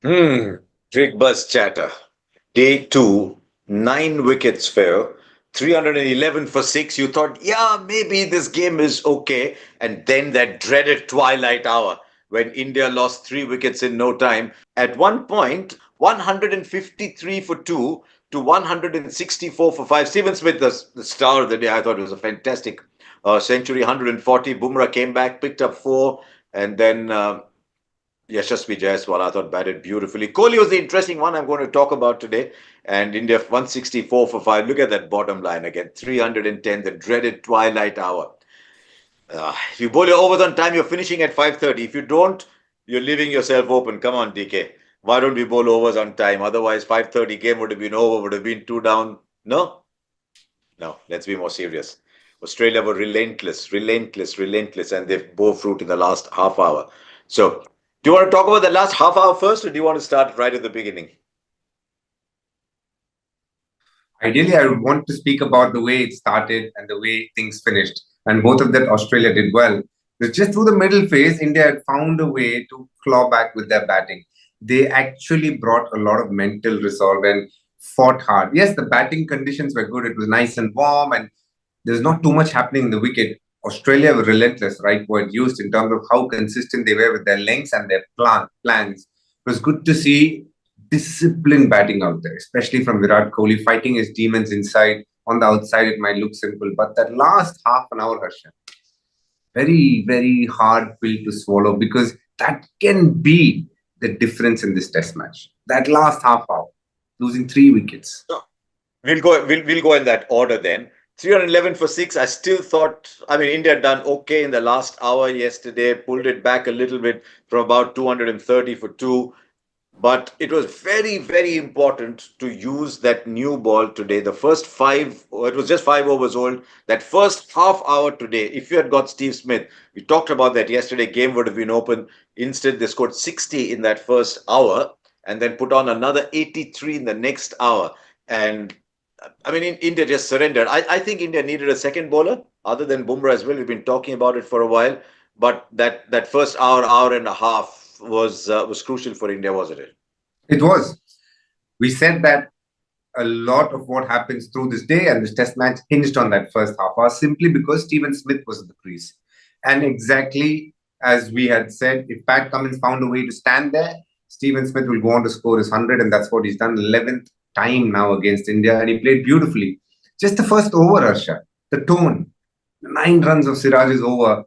Hmm. Cricbuzz Chatter. Day two, 9 wickets fell, 311 for six. You thought, yeah, maybe this game is okay. And then that dreaded twilight hour when India lost 3 wickets in no time. At one point, 153 for two to 164 for five. Stephen Smith, the star of the day, I thought it was a fantastic century, 140. Bumrah came back, picked up four, and then Yashasvi Jaiswal, I thought, batted beautifully. Kohli was the interesting one I'm going to talk about today. And India 164 for 5. Look at that bottom line again. 310, the dreaded twilight hour. If you bowl your overs on time, you're finishing at 5:30. If you don't, you're leaving yourself open. Come on, DK. Why don't we bowl overs on time? Otherwise, 5:30 game would have been over, would have been two down. No? No, let's be more serious. Australia were relentless, and they've bore fruit in the last half hour. So, do you want to talk about the last half hour first, or do you want to start right at the beginning? Ideally, I would want to speak about the way it started and the way things finished. And both of that, Australia did well. It's just through the middle phase, India had found a way to claw back with their batting. They actually brought a lot of mental resolve and fought hard. Yes, the batting conditions were good. It was nice and warm, and there's not too much happening in the wicket. Australia were relentless, right? Word used in terms of how consistent they were with their lengths and their plans. It was good to see disciplined batting out there, especially from Virat Kohli fighting his demons inside. On the outside, it might look simple, but that last half an hour, Harsha, very, very hard pill to swallow because that can be the difference in this test match. That last half hour, losing 3 wickets. No. We'll go in that order then. 311 for six. I still thought, I mean, India had done okay in the last hour yesterday, pulled it back a little bit from about 230 for two. But it was very important to use that new ball today. The first five, it was just 5 overs old. That first half hour today, if you had got Steve Smith, we talked about that yesterday, game would have been open. Instead, they scored 60 in that first hour and then put on another 83 in the next hour. And I mean, India just surrendered. I think India needed a second bowler other than Bumrah as well. We've been talking about it for a while. But that first hour and a half was crucial for India, wasn't it? It was. We said that a lot of what happens through this day and this test match hinged on that first half hour simply because Stephen Smith was in the crease. And exactly as we had said, if Pat Cummins found a way to stand there, Stephen Smith will go on to score his 100, and that's what he's done 11th time now against India, and he played beautifully. Just the first over, Harsha, the tone, the 9 runs of Siraj's over,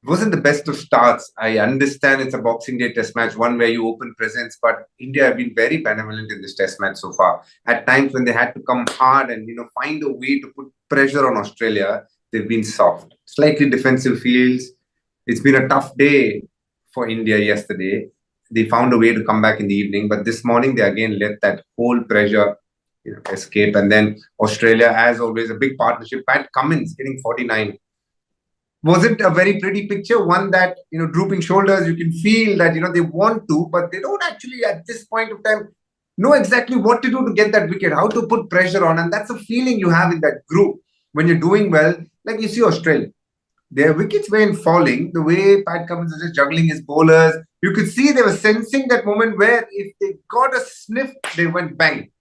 it wasn't the best of starts. I understand it's a Boxing Day test match, one where you open presents, but India have been very benevolent in this test match so far. At times when they had to come hard and find a way to put pressure on Australia, they've been soft. Slightly defensive fields. It's been a tough day for India yesterday. They found a way to come back in the evening, but this morning they again let that whole pressure escape. And then Australia, as always, a big partnership. Pat Cummins hitting 49. Was it a very pretty picture? One that, drooping shoulders, you can feel that, they want to, but they don't actually at this point of time know exactly what to do to get that wicket, how to put pressure on. And that's a feeling you have in that group when you're doing well. Like you see Australia, their wickets were in falling. The way Pat Cummins was just juggling his bowlers, you could see they were sensing that moment where if they got a sniff, they went bang.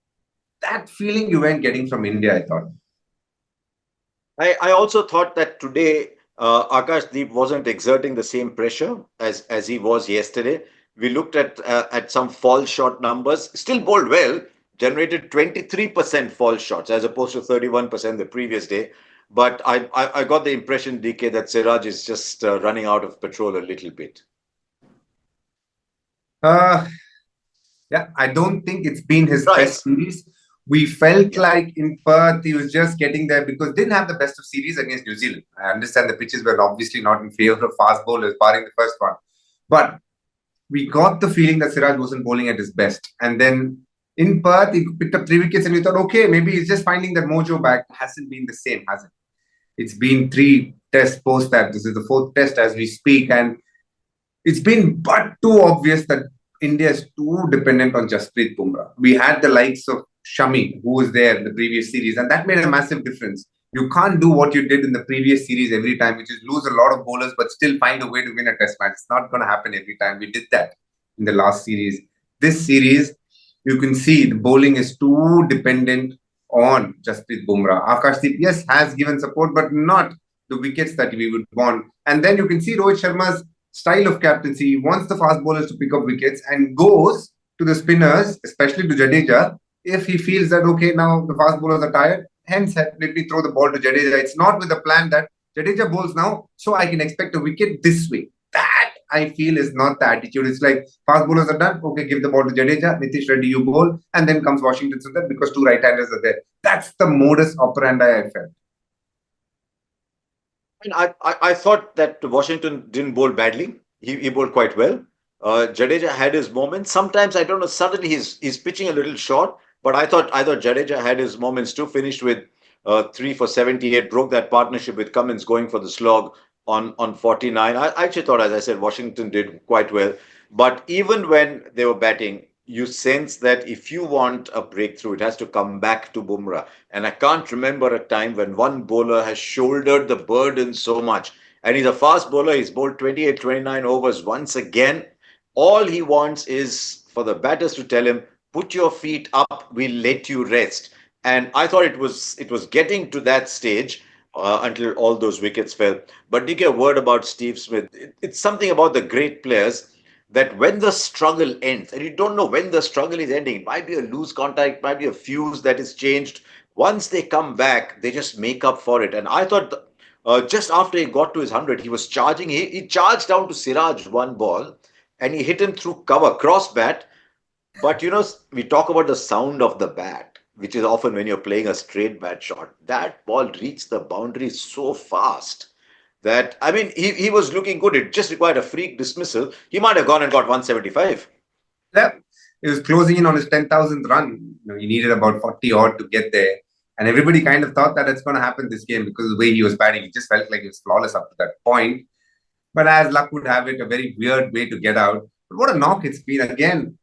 That feeling you weren't getting from India, I thought. I also thought that today Akash Deep wasn't exerting the same pressure as he was yesterday. We looked at some fall shot numbers. Still bowled well, generated 23% fall shots as opposed to 31% the previous day. But I got the impression, DK, that Siraj is just running out of petrol a little bit. Uh, Yeah, I don't think it's been his Right. best series. We felt Yeah. like in Perth he was just getting there because didn't have the best of series against New Zealand. I understand the pitches were obviously not in favor of fast bowlers, barring the first one. But we got the feeling that Siraj wasn't bowling at his best. And then in Perth, he picked up 3 wickets and we thought, okay, maybe he's just finding that mojo back. Hasn't been the same, has it? It's been 3 tests post that. This is the 4th test as we speak. And it's been but too obvious that India is too dependent on Jasprit Bumrah. We had the likes of Shami, who was there in the previous series, and that made a massive difference. You can't do what you did in the previous series every time, which is lose a lot of bowlers but still find a way to win a test match. It's not going to happen every time. We did that in the last series. this series, you can see the bowling is too dependent on Jasprit Bumrah. Akashdeep, yes, has given support, but not the wickets that we would want. And then you can see Rohit Sharma's style of captaincy. He wants the fast bowlers to pick up wickets and goes to the spinners, especially to Jadeja, if he feels that, okay, now the fast bowlers are tired, hence let me throw the ball to Jadeja. It's not with the plan that Jadeja bowls now, so I can expect a wicket this way. That I feel is not the attitude. It's like fast bowlers are done. Okay, give the ball to Jadeja, Nitish Reddy, you bowl, and then comes Washington Sundar because two right-handers are there. That's the modus operandi I felt. And I thought that Washington didn't bowl badly. He bowled quite well. Jadeja had his moments. Sometimes I don't know. Suddenly he's pitching a little short. But I thought Jadeja had his moments too. Finished with 3 for 78. Broke that partnership with Cummins going for the slog on 49. I actually thought, as I said, Washington did quite well. But even when they were batting, you sense that if you want a breakthrough, it has to come back to Bumrah. And I can't remember a time when one bowler has shouldered the burden so much. And he's a fast bowler. He's bowled 28, 29 overs once again. All he wants is for the batters to tell him, put your feet up, we'll let you rest. And I thought it was getting to that stage until all those wickets fell. But did you get a word about Steve Smith? It's something about the great players that when the struggle ends, and you don't know when the struggle is ending, it might be a loose contact, it might be a fuse that is changed. Once they come back, they just make up for it. And I thought just after he got to his 100, he was charging. He charged down to Siraj one ball and he hit him through cover, cross bat. But we talk about the sound of the bat, which is often when you're playing a straight bat shot. That ball reached the boundary so fast that, I mean, he was looking good. It just required a freak dismissal. He might have gone and got 175. Yeah, he was closing in on his 10,000th run. He needed about 40 odd to get there. And everybody kind of thought that it's going to happen this game because of the way he was batting. It just felt like he was flawless up to that point. But as luck would have it, a very weird way to get out. But what a knock it's been. Again,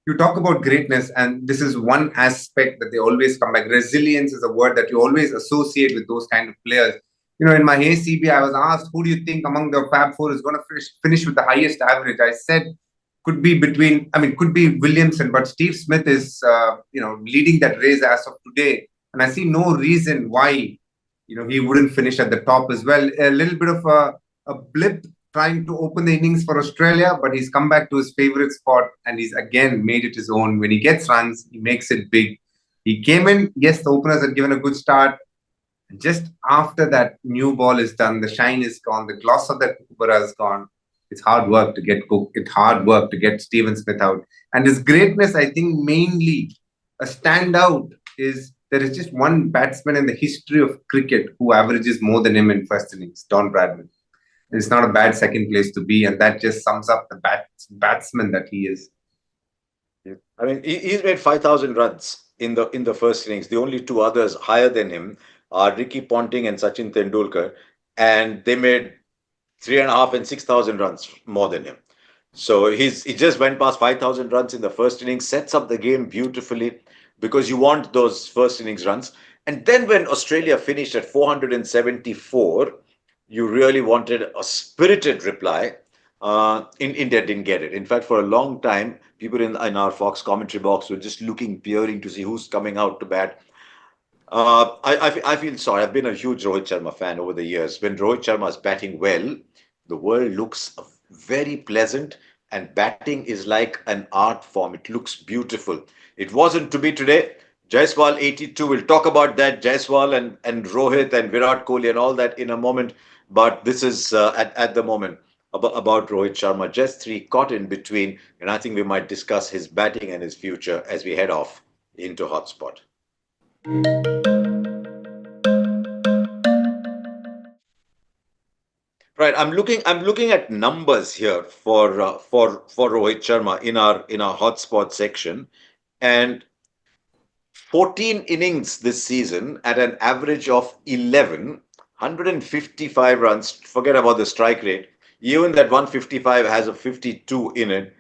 you talk about greatness, and this is one aspect that they always come back. Resilience is a word that you always associate with those kind of players. In my ACB, I was asked, who do you think among the Fab Four is going to finish with the highest average? I said, could be Williamson, but Steve Smith is, leading that race as of today. And I see no reason why, he wouldn't finish at the top as well. A little bit of a blip trying to open the innings for Australia, but he's come back to his favorite spot and he's again made it his own. When he gets runs, he makes it big. He came in, yes, the openers had given a good start. Just after that new ball is done, the shine is gone, the gloss of that Bumrah is gone. It's hard work to get Cook. It's hard work to get Steven Smith out. And his greatness, I think, mainly a standout is there is just one batsman in the history of cricket who averages more than him in first innings, Don Bradman. It's not a bad second place to be, and that just sums up the batsman that he is. Yeah. I mean, he's made 5,000 runs in the first innings. The only two others higher than him are Ricky Ponting and Sachin Tendulkar, and they made 3.5 and 6,000 runs more than him. So he just went past 5,000 runs in the first innings, sets up the game beautifully because you want those first innings runs. And then when Australia finished at 474, you really wanted a spirited reply. In India didn't get it. In fact, for a long time, people in our Fox commentary box were just peering to see who's coming out to bat. I feel sorry. I've been a huge Rohit Sharma fan over the years. When Rohit Sharma is batting well, the world looks very pleasant, and batting is like an art form. It looks beautiful. It wasn't to be today. Jaiswal 82. We'll talk about that. Jaiswal and Rohit and Virat Kohli and all that in a moment. But this is at the moment about Rohit Sharma. Just three caught in between, and I think we might discuss his batting and his future as we head off into hotspot. Right, I'm looking at numbers here for Rohit Sharma in our hotspot section, and 14 innings this season at an average of 11, 155 runs. Forget about the strike rate. Even that 155 has a 52 in it.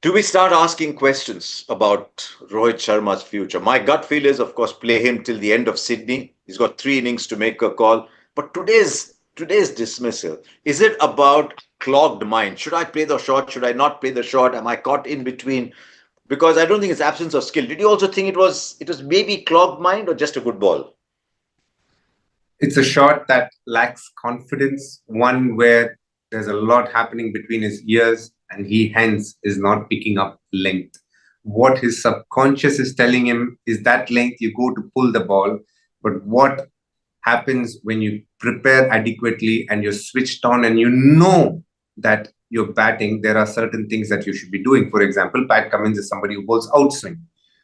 Do we start asking questions about Rohit Sharma's future? My gut feel is, of course, play him till the end of Sydney. He's got 3 innings to make a call. But today's today's dismissal, is it about clogged mind? Should I play the shot? Should I not play the shot? Am I caught in between? Because I don't think it's absence of skill. Did you also think it was maybe clogged mind or just a good ball? It's a shot that lacks confidence, one where there's a lot happening between his ears and he hence is not picking up length. What his subconscious is telling him is that length you go to pull the ball, but what happens when you prepare adequately and you're switched on and you know that you're batting, there are certain things that you should be doing. For example, Pat Cummins is somebody who bowls outswing.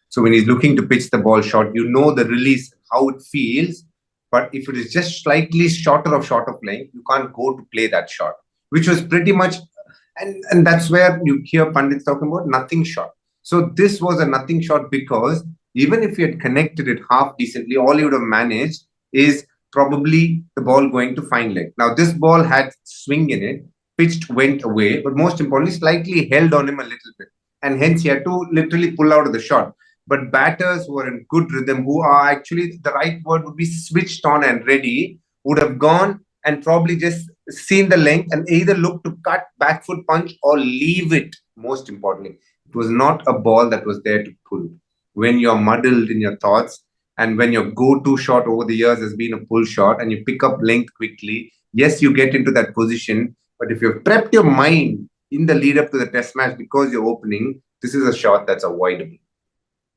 So when he's looking to pitch the ball short, you know the release, how it feels. But if it is just slightly short of length, you can't go to play that shot, which was pretty much, and that's where you hear pundits talking about nothing shot. So this was a nothing shot because even if he had connected it half decently, all he would have managed is probably the ball going to fine leg. Now, this ball had swing in it, pitched, went away, but most importantly, slightly held on him a little bit. And hence, he had to literally pull out of the shot. But batters who are in good rhythm, who are actually, the right word would be switched on and ready, would have gone and probably just seen the length and either look to cut back foot punch or leave it. Most importantly, it was not a ball that was there to pull. When you're muddled in your thoughts and when your go-to shot over the years has been a pull shot and you pick up length quickly, yes, you get into that position. But if you've prepped your mind in the lead up to the test match because you're opening, this is a shot that's avoidable.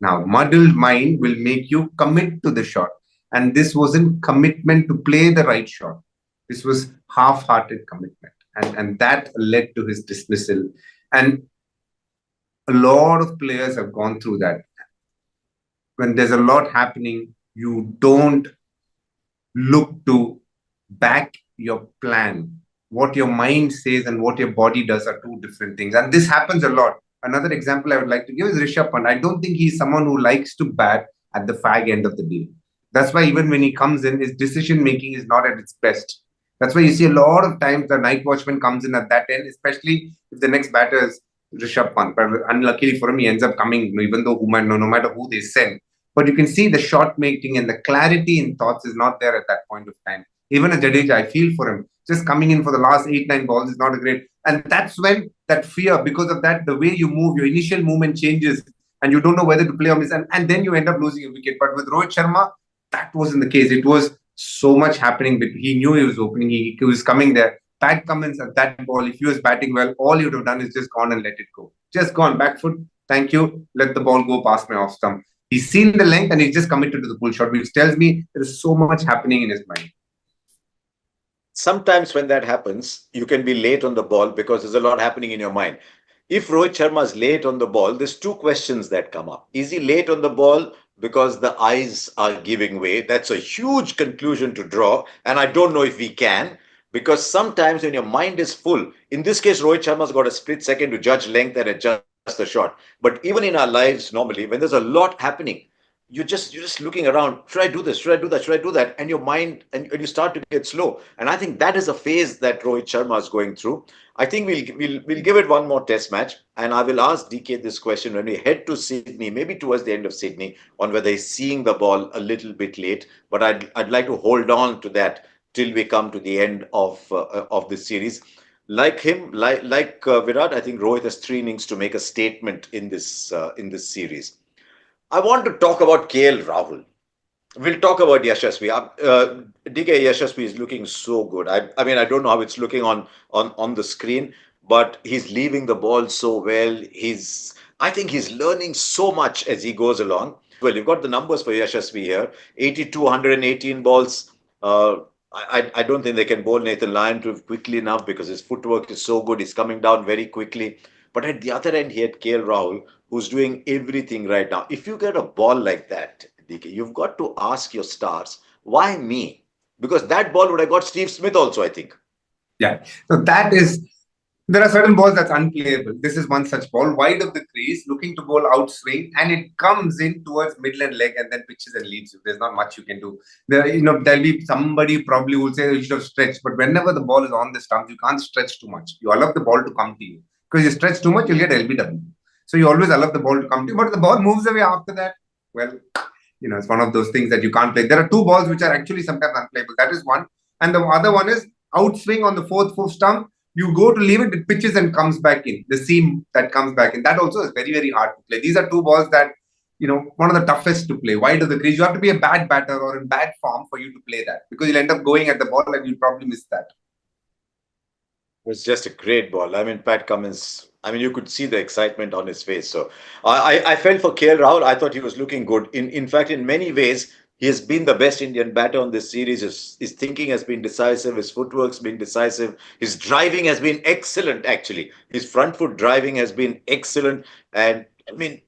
Now, muddled mind will make you commit to the shot. And this wasn't commitment to play the right shot. This was half-hearted commitment. And that led to his dismissal. And a lot of players have gone through that. When there's a lot happening, you don't look to back your plan. What your mind says and what your body does are two different things. And this happens a lot. Another example I would like to give is Rishabh Pant. I don't think he's someone who likes to bat at the fag end of the day. That's why even when he comes in, his decision making is not at its best. That's why you see a lot of times the night watchman comes in at that end, especially if the next batter is Rishabh Pant. But unluckily for him, he ends up coming, even though no matter who they send. But you can see the shot making and the clarity in thoughts is not there at that point of time. Even a Jadeja, I feel for him. Just coming in for the last 8, 9 balls is not a great. And that's when that fear, because of that, the way you move, your initial movement changes and you don't know whether to play or miss. And then you end up losing a wicket. But with Rohit Sharma, that wasn't the case. It was so much happening. But he knew he was opening. He was coming there. Pat Cummins at that ball, if he was batting well, all he would have done is just gone and let it go. Just gone, back foot. Thank you. Let the ball go past my off stump. He's seen the length and he's just committed to the pull shot, which tells me there is so much happening in his mind. Sometimes when that happens, you can be late on the ball because there's a lot happening in your mind. If Rohit Sharma is late on the ball, there's two questions that come up. Is he late on the ball because the eyes are giving way? That's a huge conclusion to draw, and I don't know if we can, because sometimes when your mind is full, in this case, Rohit Sharma's got a split second to judge length and adjust the shot. But even in our lives, normally, when there's a lot happening, you're just looking around. Should I do this? Should I do that? Should I do that? And your mind and you start to get slow. And I think that is a phase that Rohit Sharma is going through. I think we'll give it one more test match, and I will ask DK this question when we head to Sydney, maybe towards the end of Sydney, on whether he's seeing the ball a little bit late. But I'd like to hold on to that till we come to the end of this series. Like him, like Virat, I think Rohit has 3 innings to make a statement in this series. I want to talk about KL Rahul. We'll talk about Yashasvi. DK Yashasvi is looking so good. I mean, I don't know how it's looking on the screen, but he's leaving the ball so well. I think he's learning so much as he goes along. Well, you've got the numbers for Yashasvi here: 82, 118 balls. I don't think they can bowl Nathan Lyon to quickly enough because his footwork is so good. He's coming down very quickly. But at the other end, he had KL Rahul, who's doing everything right now. If you get a ball like that, DK, you've got to ask your stars, why me? Because that ball would have got Steve Smith also, I think. Yeah. So there are certain balls that's unplayable. This is one such ball, wide of the crease, looking to bowl outswing, and it comes in towards middle and leg and then pitches and leaves you. There's not much you can do. There'll be somebody probably will say you should have stretched, but whenever the ball is on the stump, you can't stretch too much. You allow the ball to come to you. Because you stretch too much, you'll get LBW. So you always allow the ball to come to you, but the ball moves away after that. Well, it's one of those things that you can't play. There are two balls which are actually sometimes unplayable. That is one. And the other one is outswing on the fourth stump. You go to leave it, it pitches and comes back in. The seam that comes back in. That also is very, very hard to play. These are two balls that, one of the toughest to play. Wide of the crease. You have to be a bad batter or in bad form for you to play that, because you'll end up going at the ball and you'll probably miss that. It was just a great ball. I mean, Pat Cummins, I mean, you could see the excitement on his face. So I felt for KL Rahul. I thought he was looking good. In fact, in many ways, he has been the best Indian batter on this series. His thinking has been decisive. His footwork's been decisive. His driving has been excellent, actually. His front foot driving has been excellent. And I mean,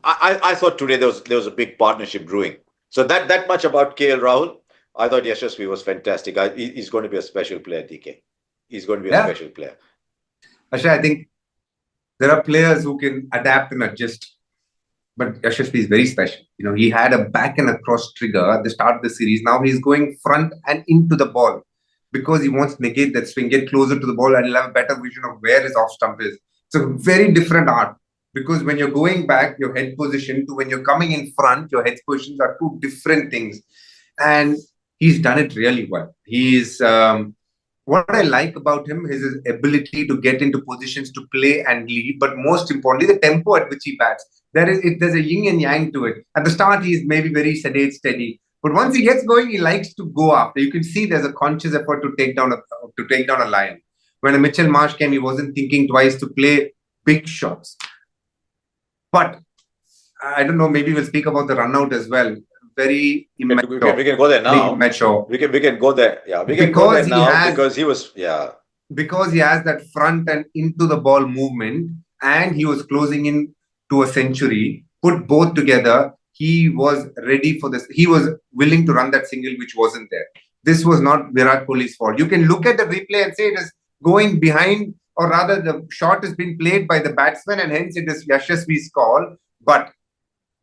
I thought today there was a big partnership brewing. So that much about KL Rahul. I thought Yashasvi was fantastic. He's going to be a special player, DK. He's going to be a Yeah. special player. Actually, I think there are players who can adapt and adjust, but Yashasvi is very special. He had a back and across trigger at the start of the series. Now he's going front and into the ball because he wants to negate that swing, get closer to the ball, and he'll have a better vision of where his off stump is. It's a very different art, because when you're going back, your head position, to when you're coming in front, your head positions are two different things. And he's done it really well. What I like about him is his ability to get into positions to play and lead, but most importantly, the tempo at which he bats. There's a yin and yang to it. At the start, he's maybe very sedate, steady, but once he gets going, he likes to go after. You can see there's a conscious effort to take down a line. When a Mitchell Marsh came, he wasn't thinking twice to play big shots. But I don't know. Maybe we'll speak about the run out as well. Very immature. We can go there now. Immature. We can go there. Yeah, we can go there now because he was because he has that front and into the ball movement, and he was closing in to a century. Put both together, he was ready for this. He was willing to run that single which wasn't there. This was not Virat Kohli's fault. You can look at the replay and say it is going behind, or rather the shot has been played by the batsman and hence it is Yashasvi's call. But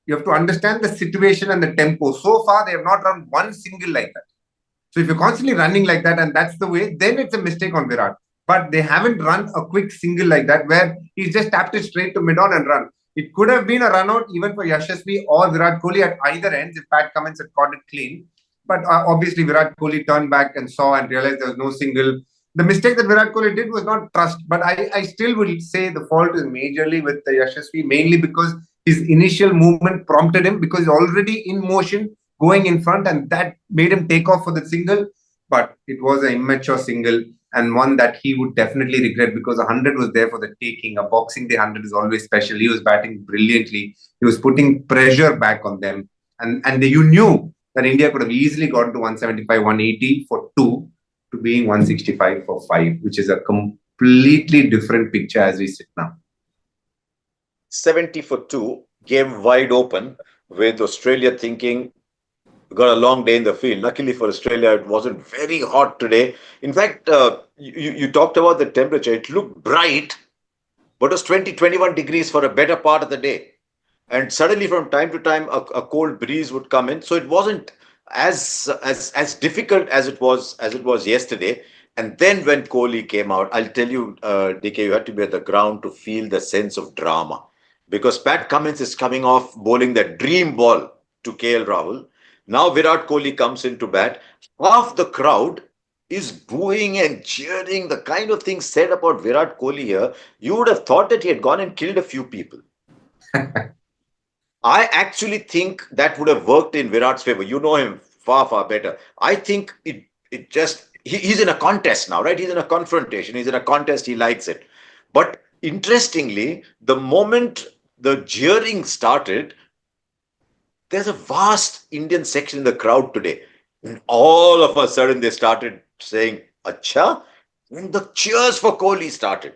you have to understand the situation and the tempo. So far, they have not run one single like that. So if you're constantly running like that and that's the way, then it's a mistake on Virat. But they haven't run a quick single like that where he's just tapped it straight to mid-on and run. It could have been a run out even for Yashasvi or Virat Kohli at either ends if Pat Cummins had caught it clean. But obviously, Virat Kohli turned back and saw and realized there was no single. The mistake that Virat Kohli did was not trust. But I still will say the fault is majorly with the Yashasvi, mainly because his initial movement prompted him, because he's already in motion going in front, and that made him take off for the single. But it was an immature single and one that he would definitely regret, because 100 was there for the taking. A boxing day 100 is always special. He was batting brilliantly. He was putting pressure back on them. And you knew that India could have easily gotten to 175, 180 for 2 to being 165 for 5, which is a completely different picture as we sit now. 70 for 2, game wide open, with Australia thinking, got a long day in the field. Luckily for Australia, it wasn't very hot today. In fact, you talked about the temperature. It looked bright, but it was 20, 21 degrees for a better part of the day. And suddenly, from time to time, a cold breeze would come in. So it wasn't as difficult as it was yesterday. And then when Kohli came out, I'll tell you, DK, you had to be at the ground to feel the sense of drama. Because Pat Cummins is coming off bowling that dream ball to KL Rahul. Now Virat Kohli comes into bat. Half the crowd is booing and cheering, the kind of things said about Virat Kohli here. You would have thought that he had gone and killed a few people. I actually think that would have worked in Virat's favor. You know him far, far better. I think he's in a contest now, right? He's in a confrontation. He's in a contest. He likes it. But interestingly, the moment the jeering started, there's a vast Indian section in the crowd today. And all of a sudden, they started saying, Acha? And the cheers for Kohli started.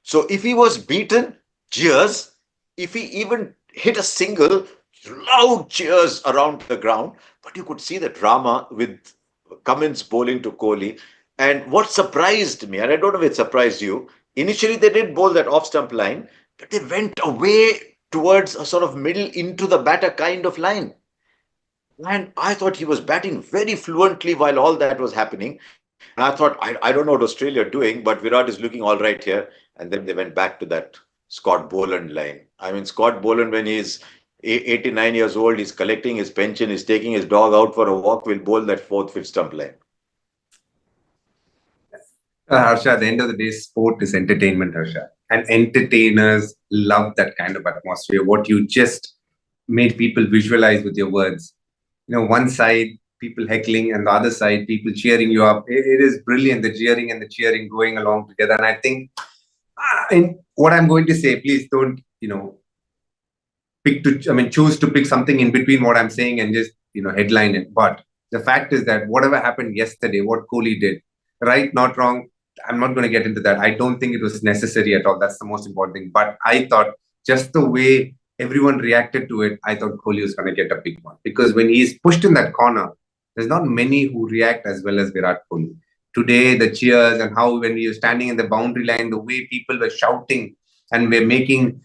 So if he was beaten, cheers. If he even hit a single, loud cheers around the ground. But you could see the drama with Cummins bowling to Kohli. And what surprised me, and I don't know if it surprised you, initially they did bowl that off-stump line, but they went away towards a sort of middle into the batter kind of line. And I thought he was batting very fluently while all that was happening. And I thought, I don't know what Australia are doing, but Virat is looking all right here. And then they went back to that Scott Boland line. I mean, Scott Boland, when he's 89 years old, he's collecting his pension, he's taking his dog out for a walk, will bowl that fourth, fifth stump line. Harsha, at the end of the day, sport is entertainment, Harsha. And entertainers love that kind of atmosphere, what you just made people visualize with your words. One side, people heckling, and the other side, people cheering you up. It is brilliant, the jeering and the cheering going along together. And I think, in what I'm going to say, please don't, choose to pick something in between what I'm saying and just, headline it. But the fact is that whatever happened yesterday, what Kohli did, right, not wrong, I'm not going to get into that. I don't think it was necessary at all. That's the most important thing. But I thought just the way everyone reacted to it, I thought Kohli was going to get a big one. Because when he's pushed in that corner, there's not many who react as well as Virat Kohli. Today, the cheers and how when he was standing in the boundary line, the way people were shouting and were making,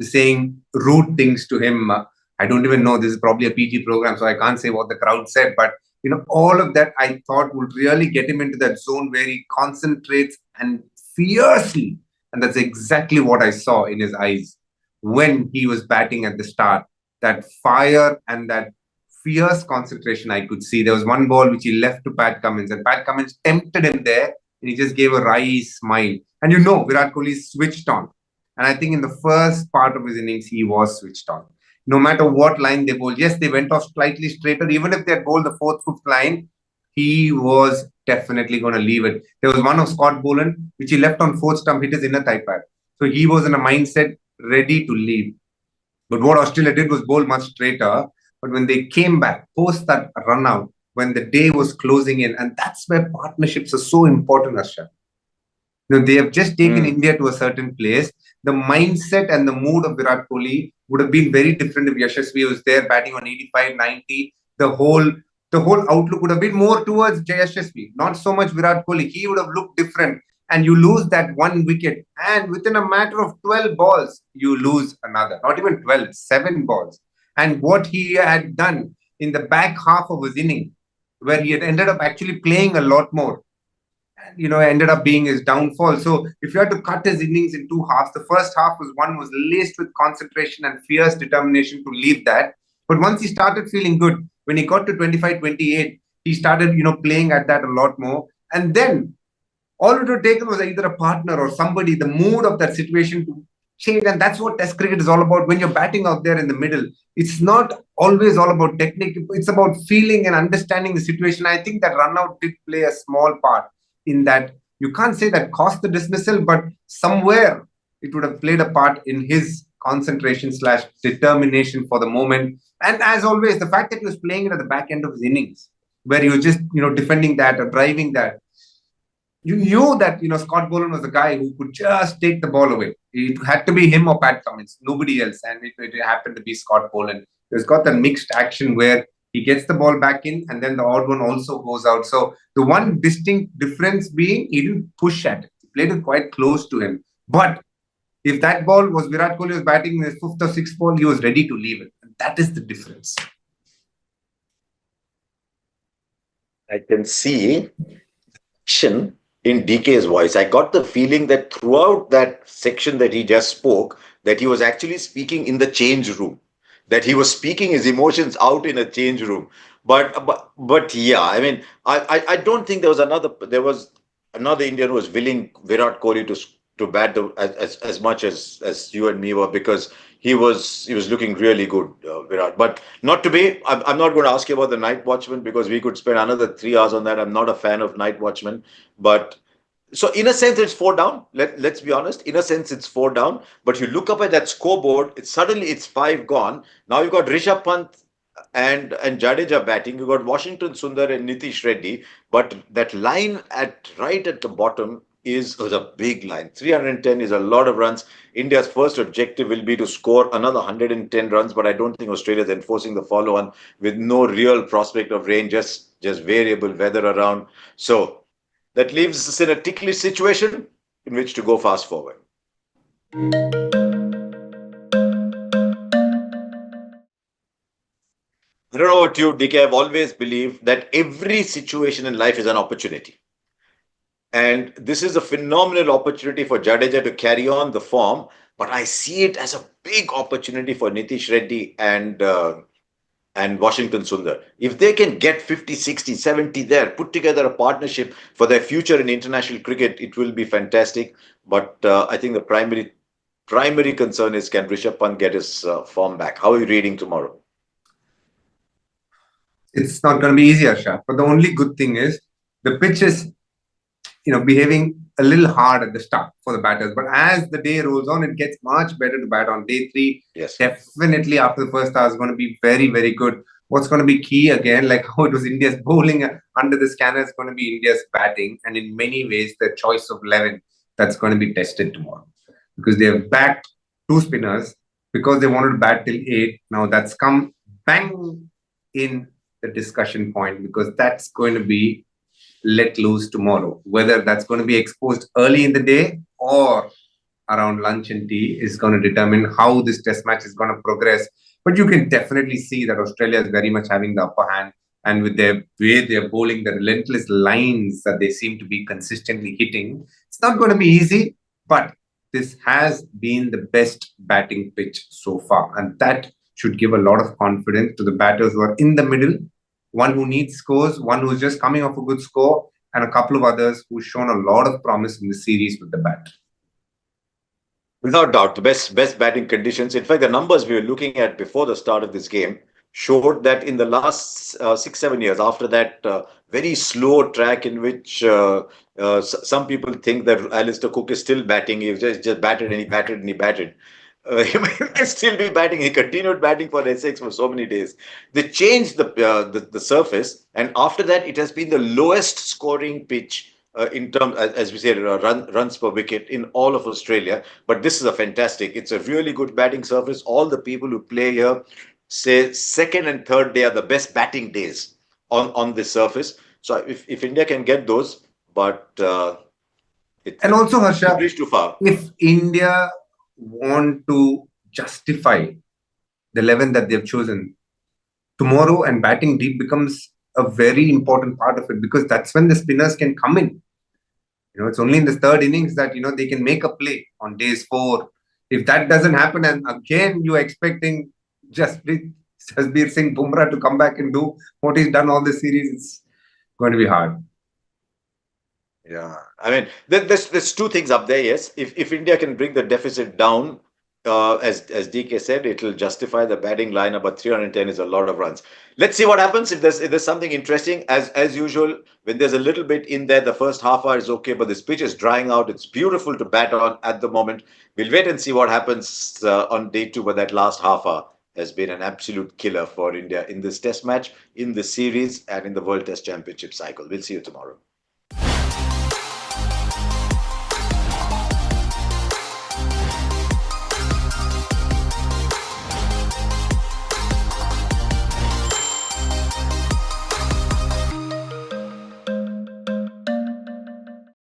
saying rude things to him. I don't even know. This is probably a PG program, so I can't say what the crowd said. But all of that I thought would really get him into that zone where he concentrates and fiercely. And that's exactly what I saw in his eyes when he was batting at the start. That fire and that fierce concentration I could see. There was one ball which he left to Pat Cummins, and Pat Cummins tempted him there, and he just gave a wry smile. And Virat Kohli switched on. And I think in the first part of his innings, he was switched on. No matter what line they bowled, yes, they went off slightly straighter. Even if they had bowled the fourth, fifth line, he was definitely going to leave it. There was one of Scott Boland, which he left on fourth stump, hit his inner thigh pad. So he was in a mindset ready to leave. But what Australia did was bowl much straighter. But when they came back, post that run out, when the day was closing in, and that's where partnerships are so important, Asha. They have just taken India to a certain place. The mindset and the mood of Virat Kohli would have been very different if Yashasvi was there batting on 85, 90. The whole outlook would have been more towards Yashasvi, not so much Virat Kohli. He would have looked different. And you lose that one wicket. And within a matter of 12 balls, you lose another. Not even 12, 7 balls. And what he had done in the back half of his inning, where he had ended up actually playing a lot more, ended up being his downfall. So if you had to cut his innings in two halves, the first half was laced with concentration and fierce determination to leave that. But once he started feeling good, when he got to 25, 28, he started, playing at that a lot more. And then all it would take was either a partner or somebody, the mood of that situation to change. And that's what Test cricket is all about. When you're batting out there in the middle, it's not always all about technique. It's about feeling and understanding the situation. I think that run out did play a small part in that. You can't say that caused the dismissal, but somewhere it would have played a part in his concentration / determination for the moment. And as always, the fact that he was playing it at the back end of his innings, where he was just, defending that or driving that, you knew that, Scott Boland was the guy who could just take the ball away. It had to be him or Pat Cummins, nobody else. And it happened to be Scott Boland. He's got the mixed action where he gets the ball back in and then the odd one also goes out. So the one distinct difference being he didn't push at it. He played it quite close to him. But if that ball was Virat Kohli was batting in his fifth or sixth ball, he was ready to leave it. And that is the difference. I can see action in DK's voice. I got the feeling that throughout that section that he just spoke, that he was actually speaking in the change room, that he was speaking his emotions out in a change room. But yeah, I mean, I don't think there was another Indian who was willing Virat Kohli to bat as much as you and me were, because he was looking really good, Virat. But not to be. I'm not going to ask you about the night watchman, because we could spend another 3 hours on that. I'm not a fan of night watchmen, but so in a sense it's four down. Let's be honest. In a sense it's four down. But you look up at that scoreboard, it's five gone. Now you've got Rishabh Pant and Jadeja batting. You've got Washington Sundar and Nitish Reddy. But that line right at the bottom was a big line. 310 is a lot of runs. India's first objective will be to score another 110 runs, but I don't think Australia's enforcing the follow-on with no real prospect of rain, just variable weather around. So that leaves us in a ticklish situation in which to go fast forward. I don't know about you, DK. I've always believed that every situation in life is an opportunity. And this is a phenomenal opportunity for Jadeja to carry on the form, but I see it as a big opportunity for Nitish Reddy and and Washington Sundar. If they can get 50, 60, 70 there, put together a partnership for their future in international cricket, it will be fantastic. But I think the primary concern is, can Rishabh Pant get his form back? How are you reading tomorrow? It's not going to be easy, Harsha. But the only good thing is the pitch is, behaving a little hard at the start for the batters. But as the day rolls on, it gets much better to bat on day three. Yes. Definitely after the first hour is going to be very, very good. What's going to be key again, like how it was India's bowling under the scanner, is going to be India's batting. And in many ways, the choice of 11 that's going to be tested tomorrow. Because they have backed two spinners because they wanted to bat till 8. Now that's come bang in the discussion point, because that's going to be let loose tomorrow. Whether that's going to be exposed early in the day or around lunch and tea is going to determine how this test match is going to progress. But you can definitely see that Australia is very much having the upper hand. And with their way they're bowling, the relentless lines that they seem to be consistently hitting, it's not going to be easy. But this has been the best batting pitch so far. And that should give a lot of confidence to the batters who are in the middle, one who needs scores, one who's just coming off a good score, and a couple of others who've shown a lot of promise in the series with the bat. Without doubt, the best batting conditions. In fact, the numbers we were looking at before the start of this game showed that in the last 6, 7 years, after that very slow track in which some people think that Alistair Cook is still batting, he just batted and he batted and he batted. He might still be batting. He continued batting for Essex for so many days. They changed the surface, and after that, it has been the lowest scoring pitch in terms, as we said, runs per wicket in all of Australia. But this is a fantastic. It's a really good batting surface. All the people who play here say second and third day are the best batting days on this surface. So if India can get those, but And also, it Harsha, reached too far. if India want to justify the 11 that they've chosen tomorrow, and batting deep becomes a very important part of it, because that's when the spinners can come in. It's only in the third innings that they can make a play on days 4. If that doesn't happen, and again you're expecting Jasprit, Jasbir Singh, Bumrah to come back and do what he's done all the series, it's going to be hard. Yeah, I mean, there's two things up there. Yes, if India can bring the deficit down, as DK said, it'll justify the batting lineup. But 310 is a lot of runs. Let's see what happens. If there's something interesting, as usual, when there's a little bit in there, the first half hour is okay, but this pitch is drying out. It's beautiful to bat on at the moment. We'll wait and see what happens on day 2. But that last half hour has been an absolute killer for India in this Test match, in this series, and in the World Test Championship cycle. We'll see you tomorrow.